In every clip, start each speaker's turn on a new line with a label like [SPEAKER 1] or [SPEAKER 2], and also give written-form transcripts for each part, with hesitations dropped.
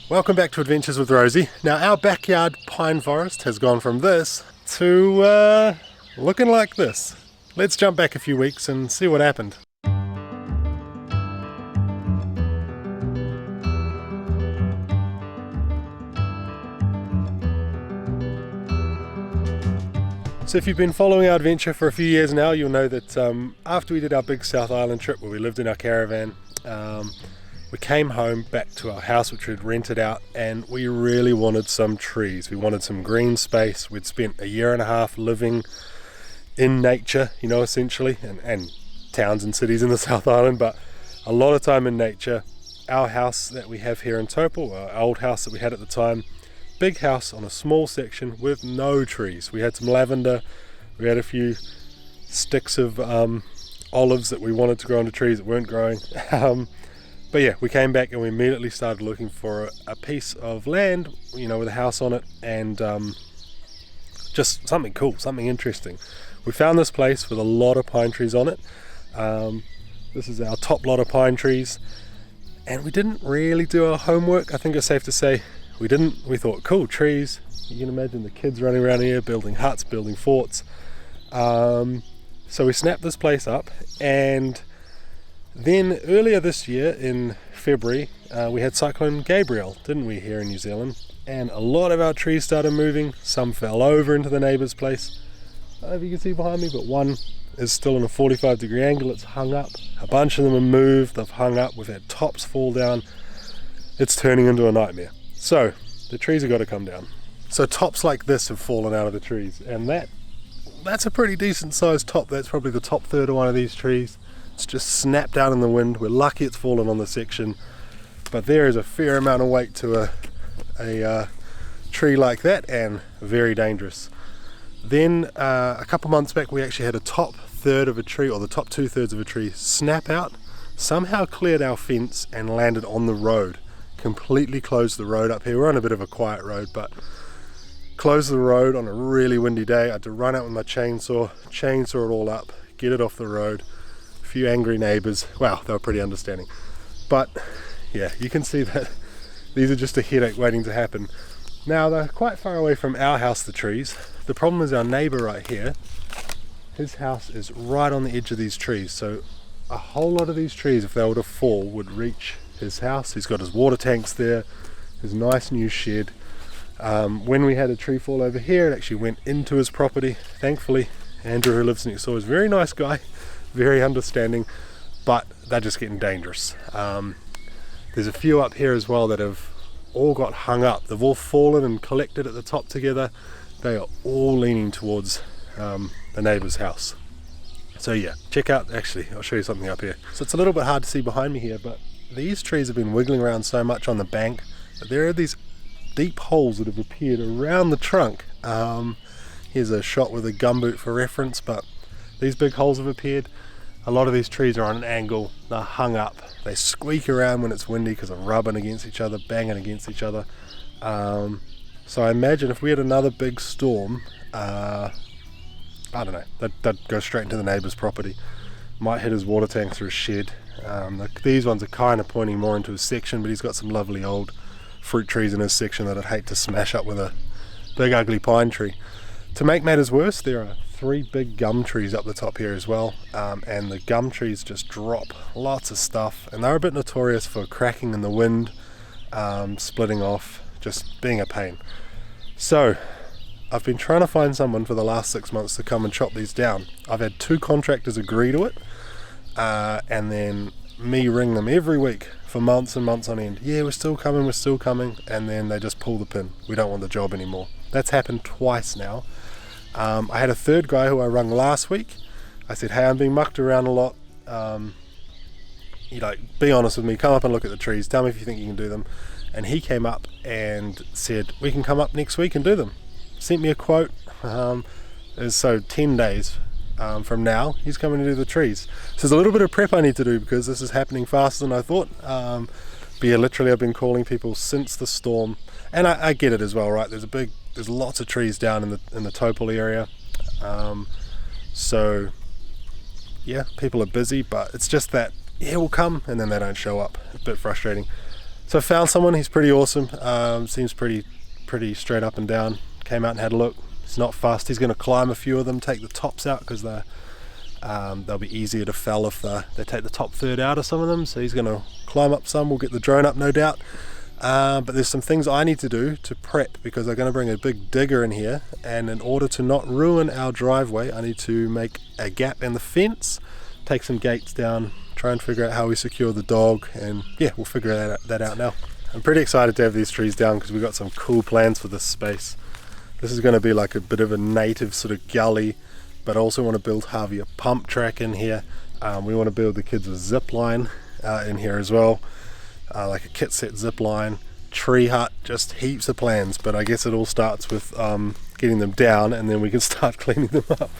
[SPEAKER 1] Welcome back to Adventures with Rosie. Now our backyard pine forest has gone from this to looking like this. Let's jump back a few weeks and see what happened. So if you've been following our adventure for a few years now, you'll know that after we did our big South Island trip where we lived in our caravan, we came home back to our house which we'd rented out, and we really wanted some trees. We wanted some green space. We'd spent a year and a half living in nature, you know, essentially, and towns and cities in the South Island, but a lot of time in nature. Our house that we have here in Taupo, our old house that we had at the time, big house on a small section with no trees. We had some lavender, we had a few sticks of olives that we wanted to grow into trees that weren't growing. But yeah, we came back and we immediately started looking for a piece of land, you know, with a house on it, and just something cool, something interesting. We found this place with a lot of pine trees on it. This is our top lot of pine trees, and we didn't really do our homework. I think it's safe to say we didn't. We thought, cool, trees. You can imagine the kids running around here building huts, building forts. So we snapped this place up, and then earlier this year in February, we had Cyclone Gabriel, didn't we, here in New Zealand? And a lot of our trees started moving. Some fell over into the neighbour's place. I don't know if you can see behind me, but one is still in a 45-degree angle. It's hung up. A bunch of them have moved. They've hung up. We've had tops fall down. It's turning into a nightmare. So the trees have got to come down. So tops like this have fallen out of the trees, and that's a pretty decent sized top. That's probably the top third of one of these trees. It's just snapped down in the wind. We're lucky it's fallen on the section, but there is a fair amount of weight to a tree like that, and very dangerous. Then a couple months back we actually had a top third of a tree, or the top 2/3 of a tree, snap out, somehow cleared our fence and landed on the road. Completely closed the road up here. We're on a bit of a quiet road, but closed the road on a really windy day. I had to run out with my chainsaw it all up, get it off the road. A few angry neighbours. Wow, they were pretty understanding. But yeah, you can see that these are just a headache waiting to happen. Now they're quite far away from our house, the trees. The problem is our neighbour right here, his house is right on the edge of these trees, so a whole lot of these trees, if they were to fall, would reach his house. He's got his water tanks there, his nice new shed. When we had a tree fall over here, it actually went into his property. Thankfully, Andrew, who lives next door, is a very nice guy, very understanding, but they're just getting dangerous. There's a few up here as well that have all got hung up. They've all fallen and collected at the top together. They are all leaning towards the neighbour's house. So yeah, check out, actually I'll show you something up here. So it's a little bit hard to see behind me here, but these trees have been wiggling around so much on the bank that there are these deep holes that have appeared around the trunk. Here's a shot with a gumboot for reference, but these big holes have appeared. A lot of these trees are on an angle, they're hung up, they squeak around when it's windy because they're rubbing against each other, banging against each other. So I imagine if we had another big storm, I don't know, that'd go straight into the neighbour's property. Might hit his water tanks or his shed. These ones are kind of pointing more into his section, but he's got some lovely old fruit trees in his section that I'd hate to smash up with a big ugly pine tree. To make matters worse, there are 3 big gum trees up the top here as well, and the gum trees just drop lots of stuff, and they're a bit notorious for cracking in the wind, splitting off, just being a pain. So I've been trying to find someone for the last 6 months to come and chop these down. I've had 2 contractors agree to it, and then me ring them every week for months and months on end. Yeah, we're still coming, and then they just pull the pin. We don't want the job anymore. That's happened twice now. I had a third guy who I rung last week. I said, hey, I'm being mucked around a lot. Be honest with me, come up and look at the trees, tell me if you think you can do them. And he came up and said, we can come up next week and do them. Sent me a quote. So 10 days from now, he's coming to do the trees. So there's a little bit of prep I need to do because this is happening faster than I thought. But yeah, literally I've been calling people since the storm, and I get it as well, right? There's lots of trees down in the Taupo area. So yeah, people are busy, but it's just that, yeah, we'll come, and then they don't show up. It's a bit frustrating. So I found someone, he's pretty awesome, seems pretty straight up and down. Came out and had a look. He's not fast. He's going to climb a few of them, take the tops out because they'll be easier to fell if they take the top third out of some of them. So he's going to climb up some. We'll get the drone up, no doubt. But there's some things I need to do to prep because they're going to bring a big digger in here, and in order to not ruin our driveway I need to make a gap in the fence, take some gates down, try and figure out how we secure the dog, and yeah, we'll figure that out now. I'm pretty excited to have these trees down because we've got some cool plans for this space. This is going to be like a bit of a native sort of gully, but I also want to build Harvey a pump track in here. We want to build the kids a zip line in here as well. Like a kit set zip line, tree hut, just heaps of plans, but I guess it all starts with getting them down, and then we can start cleaning them up.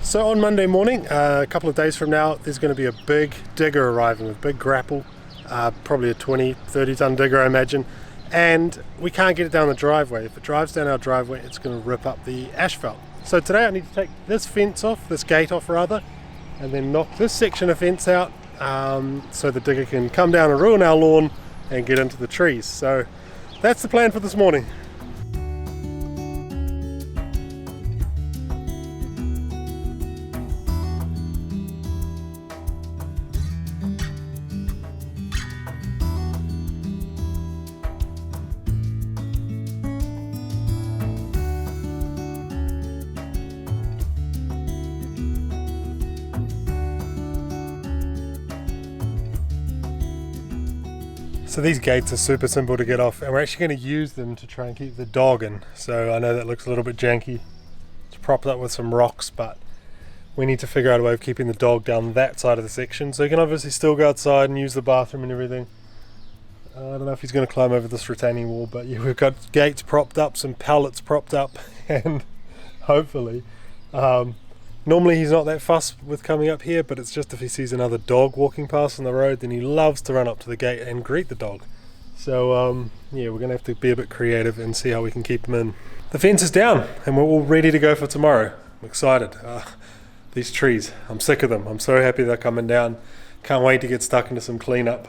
[SPEAKER 1] So on Monday morning, a couple of days from now, there's going to be a big digger arriving with big grapple, probably a 20-30 ton digger I imagine, and we can't get it down the driveway. If it drives down our driveway, it's going to rip up the asphalt. So today I need to take this fence off, this gate off rather, and then knock this section of fence out so the digger can come down and ruin our lawn and get into the trees. So that's the plan for this morning. So these gates are super simple to get off, and we're actually going to use them to try and keep the dog in. So I know that looks a little bit janky. It's propped up with some rocks, but we need to figure out a way of keeping the dog down that side of the section. So he can obviously still go outside and use the bathroom and everything. I don't know if he's going to climb over this retaining wall, but yeah, we've got gates propped up, some pallets propped up, and hopefully normally he's not that fussed with coming up here, but it's just if he sees another dog walking past on the road, then he loves to run up to the gate and greet the dog. So yeah, we're going to have to be a bit creative and see how we can keep him in. The fence is down and we're all ready to go for tomorrow. I'm excited. These trees, I'm sick of them. I'm so happy they're coming down. Can't wait to get stuck into some cleanup.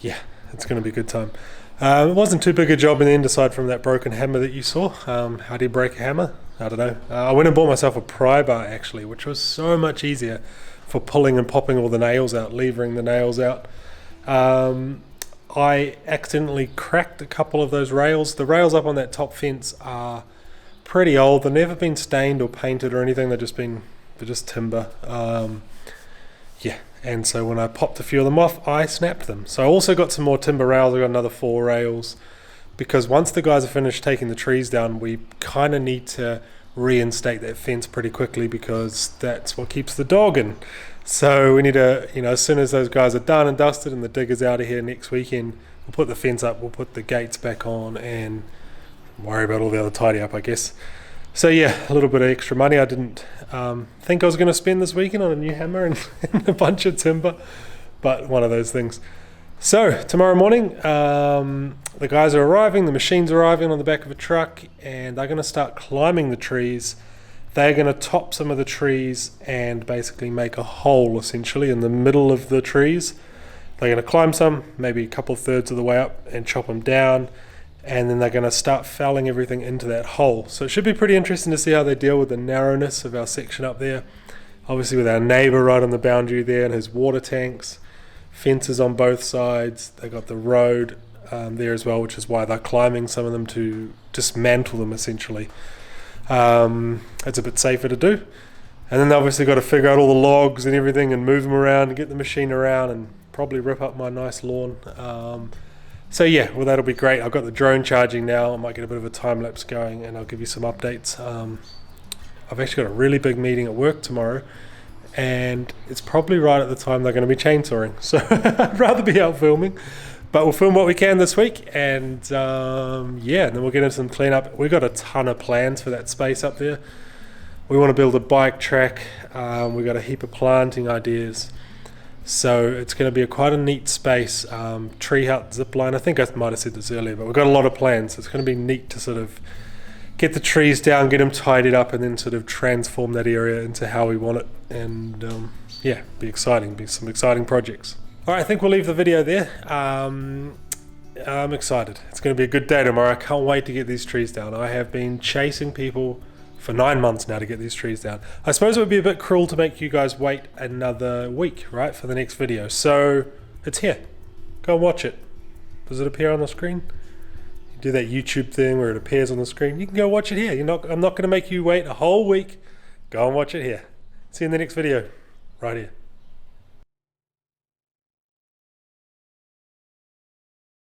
[SPEAKER 1] Yeah, it's going to be a good time. It wasn't too big a job in the end aside from that broken hammer that you saw. How do you break a hammer? I don't know. I went and bought myself a pry bar actually, which was so much easier for pulling and popping all the nails out, levering the nails out. I accidentally cracked a couple of those rails. The rails up on that top fence are pretty old. They've never been stained or painted or anything. They're just timber. Yeah, and so when I popped a few of them off, I snapped them. So I also got some more timber rails. I got another 4 rails. Because once the guys are finished taking the trees down, we kind of need to reinstate that fence pretty quickly because that's what keeps the dog in. So we need to, as soon as those guys are done and dusted and the digger's out of here next weekend, we'll put the fence up, we'll put the gates back on and worry about all the other tidy up, I guess. So yeah, a little bit of extra money. I didn't think I was going to spend this weekend on a new hammer and a bunch of timber, but one of those things. So tomorrow morning, the guys are arriving, the machine's arriving on the back of a truck, and they're going to start climbing the trees. They're going to top some of the trees and basically make a hole essentially in the middle of the trees. They're going to climb some, maybe a couple of thirds of the way up and chop them down, and then they're going to start felling everything into that hole. So it should be pretty interesting to see how they deal with the narrowness of our section up there. Obviously with our neighbour right on the boundary there and his water tanks. Fences on both sides. They got the road there as well, which is why they're climbing some of them to dismantle them essentially. It's a bit safer to do. And then they obviously got to figure out all the logs and everything and move them around and get the machine around and probably rip up my nice lawn. So yeah, well that'll be great. I've got the drone charging now. I might get a bit of a time lapse going and I'll give you some updates. I've actually got a really big meeting at work tomorrow, and it's probably right at the time they're going to be chainsawing, so I'd rather be out filming, but we'll film what we can this week, and yeah, and then we'll get into some cleanup. We've got a ton of plans for that space up there. We want to build a bike track. We've got a heap of planting ideas, so it's going to be quite a neat space. Tree hut, zip line, I think I might have said this earlier, but we've got a lot of plans, so it's going to be neat to sort of get the trees down, get them tidied up, and then sort of transform that area into how we want it. And yeah, be exciting, be some exciting projects. All right, I think we'll leave the video there. I'm excited. It's going to be a good day tomorrow. I can't wait to get these trees down. I have been chasing people for 9 months now to get these trees down. I suppose it would be a bit cruel to make you guys wait another week, right, for the next video. So it's here. Go and watch it. Does it appear on the screen? You do that YouTube thing where it appears on the screen. You can go watch it here. I'm not going to make you wait a whole week. Go and watch it here. See you in the next video, right here.